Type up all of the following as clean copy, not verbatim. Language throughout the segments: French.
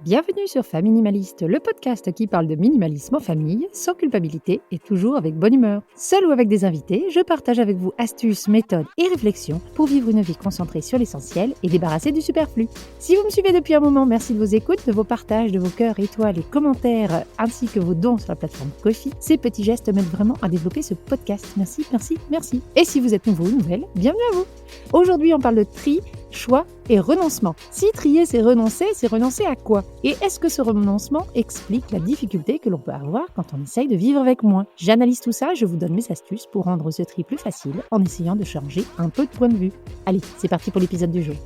Bienvenue sur Famille Minimaliste, le podcast qui parle de minimalisme en famille, sans culpabilité et toujours avec bonne humeur. Seul ou avec des invités, je partage avec vous astuces, méthodes et réflexions pour vivre une vie concentrée sur l'essentiel et débarrassée du superflu. Si vous me suivez depuis un moment, merci de vos écoutes, de vos partages, de vos cœurs, étoiles et commentaires, ainsi que vos dons sur la plateforme Ko-fi. Ces petits gestes m'aident vraiment à développer ce podcast. Merci, merci, merci. Et si vous êtes nouveau ou nouvelle, bienvenue à vous. Aujourd'hui, on parle de tri, choix et renoncement. Si trier, c'est renoncer à quoi? Et est-ce que ce renoncement explique la difficulté que l'on peut avoir quand on essaye de vivre avec moins? J'analyse tout ça, je vous donne mes astuces pour rendre ce tri plus facile en essayant de changer un peu de point de vue. Allez, c'est parti pour l'épisode du jour.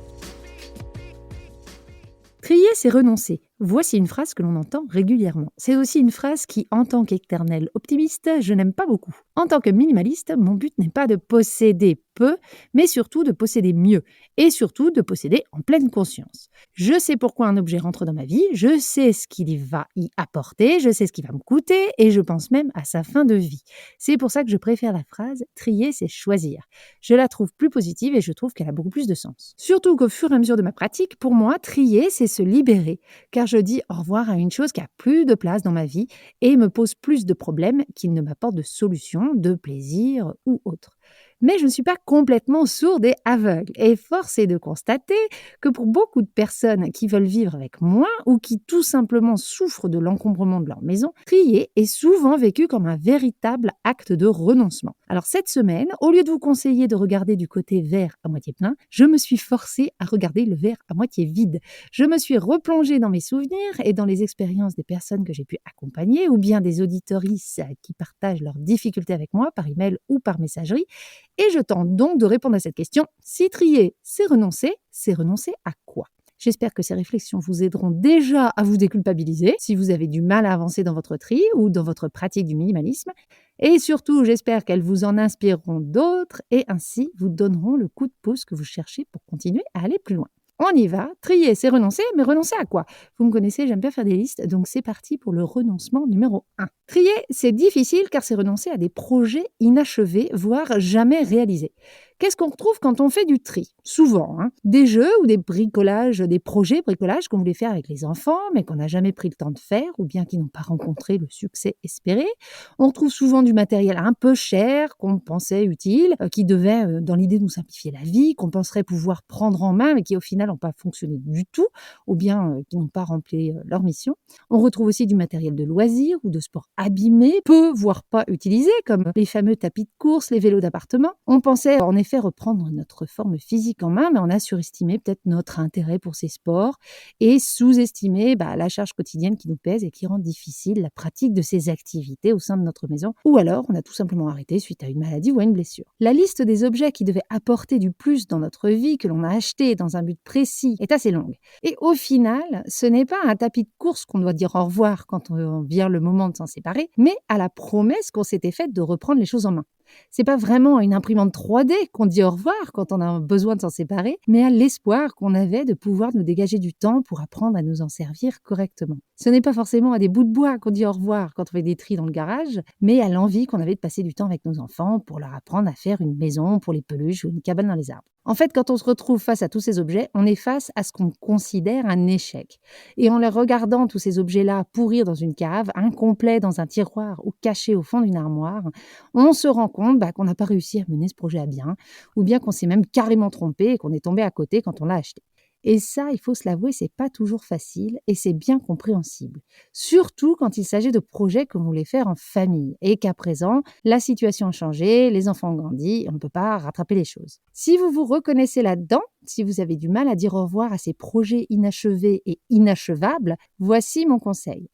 Trier, c'est renoncer. Voici une phrase que l'on entend régulièrement. C'est aussi une phrase qui, en tant qu'éternel optimiste, je n'aime pas beaucoup. En tant que minimaliste, mon but n'est pas de posséder peu, mais surtout de posséder mieux, et surtout de posséder en pleine conscience. Je sais pourquoi un objet rentre dans ma vie, je sais ce qu'il va y apporter, je sais ce qu'il va me coûter, et je pense même à sa fin de vie. C'est pour ça que je préfère la phrase « trier, c'est choisir ». Je la trouve plus positive et je trouve qu'elle a beaucoup plus de sens. Surtout qu'au fur et à mesure de ma pratique, pour moi, trier, c'est se libérer, car je dis au revoir à une chose qui a plus de place dans ma vie et me pose plus de problèmes qu'il ne m'apporte de solutions, de plaisir ou autre. Mais je ne suis pas complètement sourde et aveugle. Et force est de constater que pour beaucoup de personnes qui veulent vivre avec moins ou qui tout simplement souffrent de l'encombrement de leur maison, trier est souvent vécu comme un véritable acte de renoncement. Alors cette semaine, au lieu de vous conseiller de regarder du côté verre à moitié plein, je me suis forcée à regarder le verre à moitié vide. Je me suis replongée dans mes souvenirs et dans les expériences des personnes que j'ai pu accompagner ou bien des auditorices qui partagent leurs difficultés avec moi par email ou par messagerie. Et je tente donc de répondre à cette question. Si trier, c'est renoncer à quoi? J'espère que ces réflexions vous aideront déjà à vous déculpabiliser si vous avez du mal à avancer dans votre tri ou dans votre pratique du minimalisme. Et surtout, j'espère qu'elles vous en inspireront d'autres et ainsi vous donneront le coup de pouce que vous cherchez pour continuer à aller plus loin. On y va, trier c'est renoncer, mais renoncer à quoi? Vous me connaissez, j'aime bien faire des listes, donc c'est parti pour le renoncement numéro 1. Trier, c'est difficile car c'est renoncer à des projets inachevés, voire jamais réalisés. Qu'est-ce qu'on retrouve quand on fait du tri? Souvent, des jeux ou des bricolages, des projets bricolages qu'on voulait faire avec les enfants, mais qu'on n'a jamais pris le temps de faire, ou bien qui n'ont pas rencontré le succès espéré. On retrouve souvent du matériel un peu cher, qu'on pensait utile, qui devait, dans l'idée de nous simplifier la vie, qu'on penserait pouvoir prendre en main, mais qui au final n'ont pas fonctionné du tout, ou bien qui n'ont pas rempli leur mission. On retrouve aussi du matériel de loisirs ou de sport abîmé, peu, voire pas utilisé, comme les fameux tapis de course, les vélos d'appartement. On pensait en effet reprendre notre forme physique en main, mais on a surestimé peut-être notre intérêt pour ces sports et sous-estimé la charge quotidienne qui nous pèse et qui rend difficile la pratique de ces activités au sein de notre maison. Ou alors, on a tout simplement arrêté suite à une maladie ou à une blessure. La liste des objets qui devaient apporter du plus dans notre vie, que l'on a acheté dans un but précis, est assez longue. Et au final, ce n'est pas à un tapis de course qu'on doit dire au revoir quand vient le moment de s'en séparer, mais à la promesse qu'on s'était faite de reprendre les choses en main. C'est pas vraiment à une imprimante 3D qu'on dit au revoir quand on a besoin de s'en séparer, mais à l'espoir qu'on avait de pouvoir nous dégager du temps pour apprendre à nous en servir correctement. Ce n'est pas forcément à des bouts de bois qu'on dit au revoir quand on fait des tris dans le garage, mais à l'envie qu'on avait de passer du temps avec nos enfants pour leur apprendre à faire une maison pour les peluches ou une cabane dans les arbres. En fait, quand on se retrouve face à tous ces objets, on est face à ce qu'on considère un échec. Et en les regardant, tous ces objets-là pourrir dans une cave, incomplets dans un tiroir ou cachés au fond d'une armoire, on se rend compte qu'on n'a pas réussi à mener ce projet à bien, ou bien qu'on s'est même carrément trompé et qu'on est tombé à côté quand on l'a acheté. Et ça, il faut se l'avouer, c'est pas toujours facile et c'est bien compréhensible. Surtout quand il s'agit de projets que vous voulez faire en famille et qu'à présent, la situation a changé, les enfants ont grandi, on ne peut pas rattraper les choses. Si vous vous reconnaissez là-dedans, si vous avez du mal à dire au revoir à ces projets inachevés et inachevables, voici mon conseil.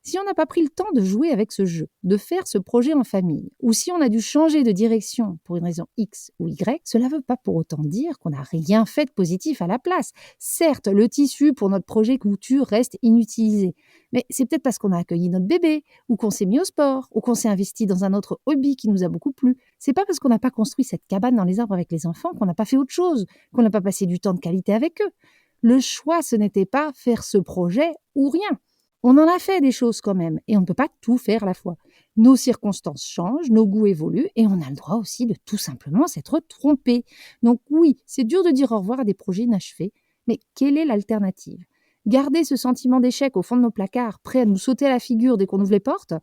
Si on n'a pas pris le temps de jouer avec ce jeu, de faire ce projet en famille, ou si on a dû changer de direction pour une raison X ou Y, cela ne veut pas pour autant dire qu'on n'a rien fait de positif à la place. Certes, le tissu pour notre projet couture reste inutilisé, mais c'est peut-être parce qu'on a accueilli notre bébé, ou qu'on s'est mis au sport, ou qu'on s'est investi dans un autre hobby qui nous a beaucoup plu. C'est pas parce qu'on n'a pas construit cette cabane dans les arbres avec les enfants qu'on n'a pas fait autre chose, qu'on n'a pas passé du temps de qualité avec eux. Le choix, ce n'était pas faire ce projet ou rien. On en a fait des choses quand même, et on ne peut pas tout faire à la fois. Nos circonstances changent, nos goûts évoluent, et on a le droit aussi de tout simplement s'être trompé. Donc oui, c'est dur de dire au revoir à des projets inachevés, mais quelle est l'alternative? Garder ce sentiment d'échec au fond de nos placards, prêt à nous sauter à la figure dès qu'on ouvre les portes,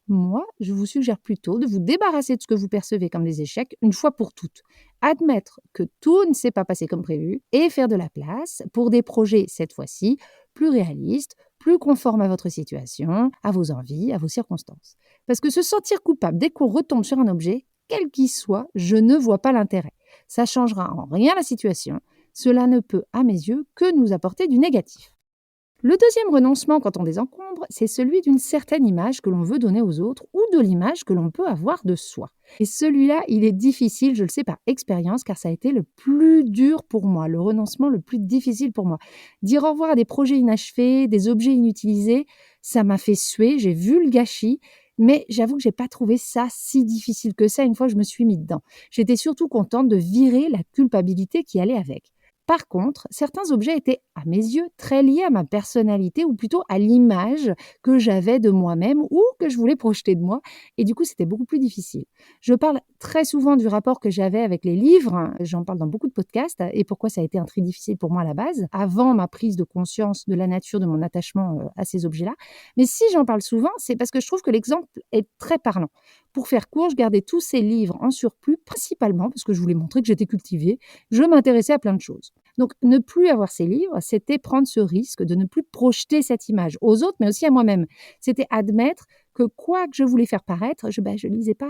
moi, je vous suggère plutôt de vous débarrasser de ce que vous percevez comme des échecs une fois pour toutes. Admettre que tout ne s'est pas passé comme prévu et faire de la place pour des projets, cette fois-ci, plus réalistes, plus conformes à votre situation, à vos envies, à vos circonstances. Parce que se sentir coupable dès qu'on retombe sur un objet, quel qu'il soit, je ne vois pas l'intérêt. Ça changera en rien la situation. Cela ne peut, à mes yeux, que nous apporter du négatif. Le deuxième renoncement quand on désencombre, c'est celui d'une certaine image que l'on veut donner aux autres ou de l'image que l'on peut avoir de soi. Et celui-là, il est difficile, je le sais par expérience, car ça a été le plus dur pour moi, le renoncement le plus difficile pour moi. Dire au revoir à des projets inachevés, des objets inutilisés, ça m'a fait suer, j'ai vu le gâchis, mais j'avoue que j'ai pas trouvé ça si difficile que ça une fois que je me suis mis dedans. J'étais surtout contente de virer la culpabilité qui allait avec. Par contre, certains objets étaient, à mes yeux, très liés à ma personnalité ou plutôt à l'image que j'avais de moi-même ou que je voulais projeter de moi. Et du coup, c'était beaucoup plus difficile. Je parle très souvent du rapport que j'avais avec les livres. J'en parle dans beaucoup de podcasts et pourquoi ça a été un tri difficile pour moi à la base, avant ma prise de conscience de la nature de mon attachement à ces objets-là. Mais si j'en parle souvent, c'est parce que je trouve que l'exemple est très parlant. Pour faire court, je gardais tous ces livres en surplus, principalement parce que je voulais montrer que j'étais cultivée. Je m'intéressais à plein de choses. Donc, ne plus avoir ces livres, c'était prendre ce risque de ne plus projeter cette image aux autres, mais aussi à moi-même. C'était admettre que quoi que je voulais faire paraître, je lisais pas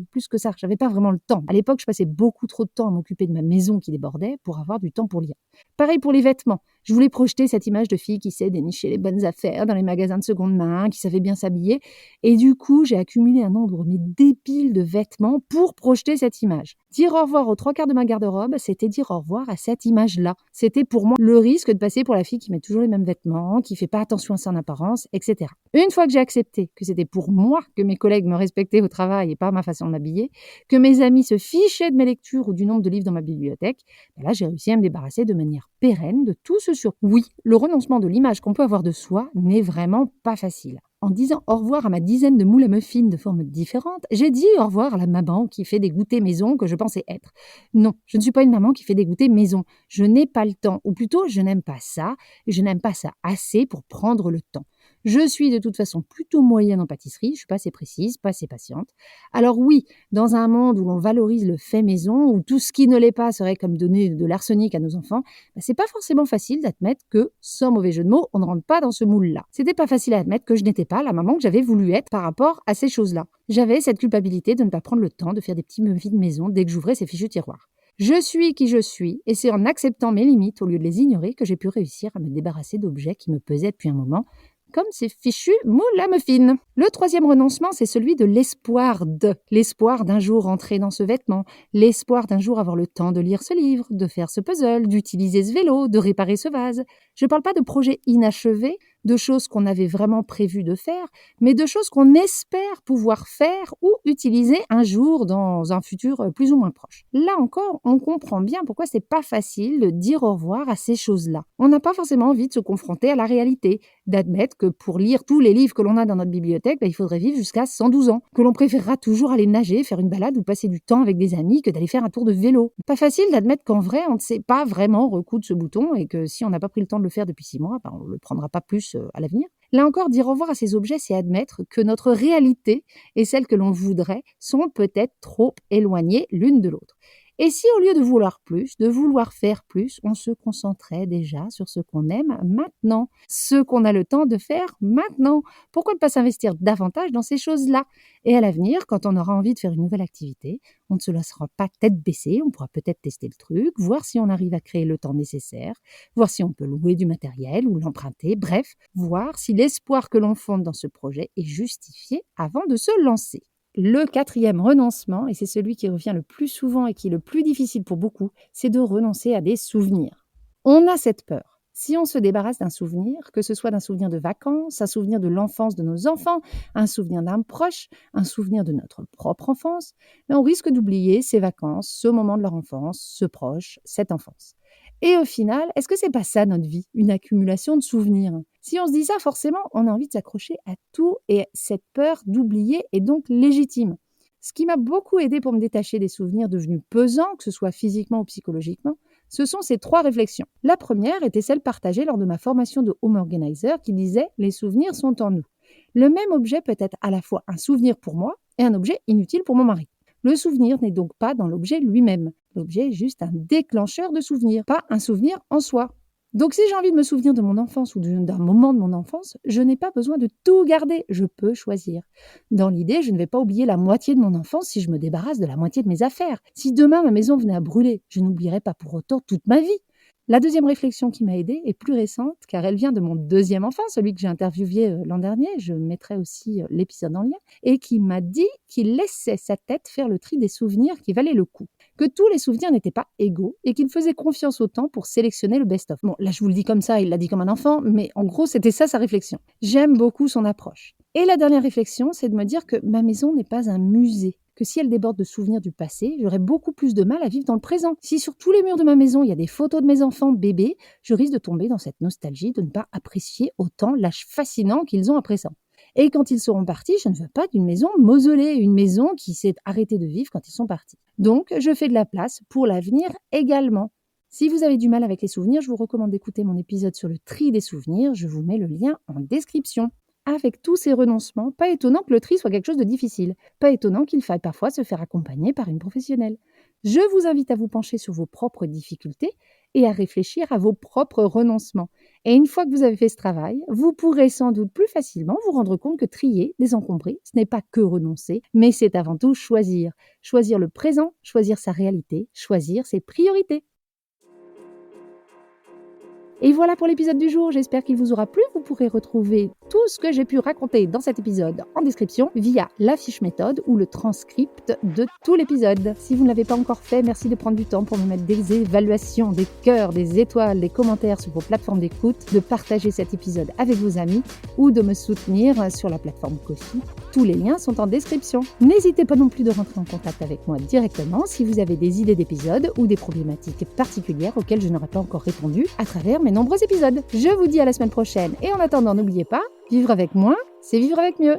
plus que ça. J'avais pas vraiment le temps. À l'époque, je passais beaucoup trop de temps à m'occuper de ma maison qui débordait pour avoir du temps pour lire. Pareil pour les vêtements. Je voulais projeter cette image de fille qui sait dénicher les bonnes affaires dans les magasins de seconde main, qui savait bien s'habiller. Et du coup, j'ai accumulé un nombre mais débile de vêtements pour projeter cette image. Dire au revoir aux 3/4 de ma garde-robe, c'était dire au revoir à cette image-là. C'était pour moi le risque de passer pour la fille qui met toujours les mêmes vêtements, qui fait pas attention à son apparence, etc. Une fois que j'ai accepté que c'était pour moi que mes collègues me respectaient au travail et pas ma façon de m'habiller, que mes amis se fichaient de mes lectures ou du nombre de livres dans ma bibliothèque, là j'ai réussi à me débarrasser de manière pérenne de tout ce sur. Oui, le renoncement de l'image qu'on peut avoir de soi n'est vraiment pas facile. En disant au revoir à ma dizaine de moules à muffins de formes différentes, j'ai dit au revoir à la maman qui fait des goûters maison que je pensais être. Non, je ne suis pas une maman qui fait des goûters maison. Je n'ai pas le temps, ou plutôt je n'aime pas ça, et je n'aime pas ça assez pour prendre le temps. Je suis de toute façon plutôt moyenne en pâtisserie, je ne suis pas assez précise, pas assez patiente. Alors oui, dans un monde où l'on valorise le fait maison, où tout ce qui ne l'est pas serait comme donner de l'arsenic à nos enfants, c'est pas forcément facile d'admettre que, sans mauvais jeu de mots, on ne rentre pas dans ce moule-là. C'était pas facile à admettre que je n'étais pas la maman que j'avais voulu être par rapport à ces choses-là. J'avais cette culpabilité de ne pas prendre le temps de faire des petits muffins de maison dès que j'ouvrais ces fichus tiroirs. Je suis qui je suis, et c'est en acceptant mes limites au lieu de les ignorer que j'ai pu réussir à me débarrasser d'objets qui me pesaient depuis un moment, comme ces fichus moules à muffins. Le troisième renoncement, c'est celui de l'espoir d'un jour entrer dans ce vêtement, l'espoir d'un jour avoir le temps de lire ce livre, de faire ce puzzle, d'utiliser ce vélo, de réparer ce vase. Je ne parle pas de projets inachevés, de choses qu'on avait vraiment prévu de faire, mais de choses qu'on espère pouvoir faire ou utiliser un jour dans un futur plus ou moins proche. Là encore, on comprend bien pourquoi c'est pas facile de dire au revoir à ces choses-là. On n'a pas forcément envie de se confronter à la réalité, d'admettre que pour lire tous les livres que l'on a dans notre bibliothèque, il faudrait vivre jusqu'à 112 ans, que l'on préférera toujours aller nager, faire une balade ou passer du temps avec des amis que d'aller faire un tour de vélo. Pas facile d'admettre qu'en vrai, on ne sait pas vraiment recoudre ce bouton et que si on n'a pas pris le temps de le faire depuis 6 mois, on ne le prendra pas plus à l'avenir. Là encore, dire au revoir à ces objets, c'est admettre que notre réalité et celle que l'on voudrait sont peut-être trop éloignées l'une de l'autre. Et si au lieu de vouloir plus, de vouloir faire plus, on se concentrait déjà sur ce qu'on aime maintenant, ce qu'on a le temps de faire maintenant? Pourquoi ne pas s'investir davantage dans ces choses-là? Et à l'avenir, quand on aura envie de faire une nouvelle activité, on ne se laissera pas tête baissée, on pourra peut-être tester le truc, voir si on arrive à créer le temps nécessaire, voir si on peut louer du matériel ou l'emprunter, bref, voir si l'espoir que l'on fonde dans ce projet est justifié avant de se lancer. Le quatrième renoncement, et c'est celui qui revient le plus souvent et qui est le plus difficile pour beaucoup, c'est de renoncer à des souvenirs. On a cette peur. Si on se débarrasse d'un souvenir, que ce soit d'un souvenir de vacances, un souvenir de l'enfance de nos enfants, un souvenir d'un proche, un souvenir de notre propre enfance, on risque d'oublier ces vacances, ce moment de leur enfance, ce proche, cette enfance. Et au final, est-ce que c'est pas ça notre vie, une accumulation de souvenirs? Si on se dit ça, forcément, on a envie de s'accrocher à tout et cette peur d'oublier est donc légitime. Ce qui m'a beaucoup aidé pour me détacher des souvenirs devenus pesants, que ce soit physiquement ou psychologiquement, Ce sont ces 3 réflexions. La première était celle partagée lors de ma formation de Home Organizer qui disait « Les souvenirs sont en nous ». Le même objet peut être à la fois un souvenir pour moi et un objet inutile pour mon mari. Le souvenir n'est donc pas dans l'objet lui-même. L'objet est juste un déclencheur de souvenir, pas un souvenir en soi. Donc si j'ai envie de me souvenir de mon enfance ou d'un moment de mon enfance, je n'ai pas besoin de tout garder, je peux choisir. Dans l'idée, je ne vais pas oublier la moitié de mon enfance si je me débarrasse de la moitié de mes affaires. Si demain ma maison venait à brûler, je n'oublierai pas pour autant toute ma vie. La deuxième réflexion qui m'a aidée est plus récente car elle vient de mon deuxième enfant, celui que j'ai interviewé l'an dernier, je mettrai aussi l'épisode en lien, et qui m'a dit qu'il laissait sa tête faire le tri des souvenirs qui valaient le coup. Que tous les souvenirs n'étaient pas égaux et qu'il faisait confiance au temps pour sélectionner le best-of. Bon, là je vous le dis comme ça, il l'a dit comme un enfant, mais en gros c'était ça sa réflexion. J'aime beaucoup son approche. Et la dernière réflexion, c'est de me dire que ma maison n'est pas un musée. Que si elle déborde de souvenirs du passé, j'aurais beaucoup plus de mal à vivre dans le présent. Si sur tous les murs de ma maison, il y a des photos de mes enfants bébés, je risque de tomber dans cette nostalgie de ne pas apprécier autant l'âge fascinant qu'ils ont à présent. Et quand ils seront partis, je ne veux pas d'une maison mausolée, une maison qui s'est arrêtée de vivre quand ils sont partis. Donc, je fais de la place pour l'avenir également. Si vous avez du mal avec les souvenirs, je vous recommande d'écouter mon épisode sur le tri des souvenirs. Je vous mets le lien en description. Avec tous ces renoncements, pas étonnant que le tri soit quelque chose de difficile. Pas étonnant qu'il faille parfois se faire accompagner par une professionnelle. Je vous invite à vous pencher sur vos propres difficultés et à réfléchir à vos propres renoncements. Et une fois que vous avez fait ce travail, vous pourrez sans doute plus facilement vous rendre compte que trier, désencombrer, ce n'est pas que renoncer, mais c'est avant tout choisir. Choisir le présent, choisir sa réalité, choisir ses priorités. Et voilà pour l'épisode du jour, j'espère qu'il vous aura plu. Vous pourrez retrouver tout ce que j'ai pu raconter dans cet épisode en description via la fiche méthode ou le transcript de tout l'épisode. Si vous ne l'avez pas encore fait, merci de prendre du temps pour me mettre des évaluations, des cœurs, des étoiles, des commentaires sur vos plateformes d'écoute, de partager cet épisode avec vos amis ou de me soutenir sur la plateforme Ko-fi. Tous les liens sont en description. N'hésitez pas non plus de rentrer en contact avec moi directement si vous avez des idées d'épisodes ou des problématiques particulières auxquelles je n'aurais pas encore répondu à travers mes nombreux épisodes. Je vous dis à la semaine prochaine et en attendant, n'oubliez pas, vivre avec moins, c'est vivre avec mieux.